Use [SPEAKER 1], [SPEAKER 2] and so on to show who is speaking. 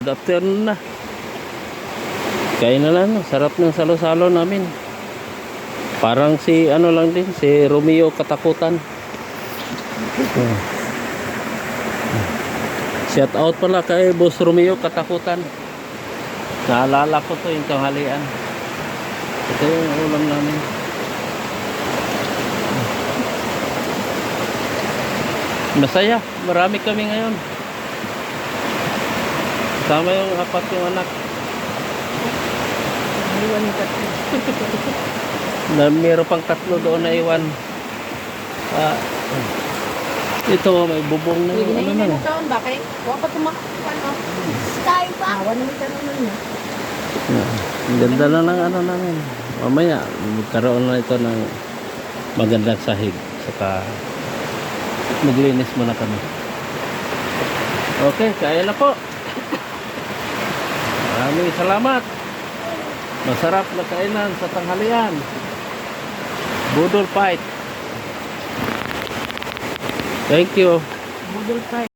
[SPEAKER 1] Afternoon na. Kain na lang. Sarap ng salo-salo namin. Parang si ano lang din, si Romeo Katakutan. Shout out pala kay Boss Romeo Katakutan. Naalala ko to yung tanghalian. Ito yung ulam namin. Masaya. Marami kami ngayon. Sama yung apat yung anak.
[SPEAKER 2] Iwan yung tatlo.
[SPEAKER 1] Na meron pang tatlo doon na iwan. Ito may bubong na yung ano na.
[SPEAKER 2] Taon ba kay? Huwag pa tumakpan o. Starbucks. Awan naman tanong niya.
[SPEAKER 1] Ang ganda na ng ano namin. Mamaya magkaroon na ito ng magandang sahig. Saka maglinis muna kami. Okay, kaya na po. Maraming salamat. Masarap na kainan sa tanghalian. Budol fight. Thank you.
[SPEAKER 2] Budol pa.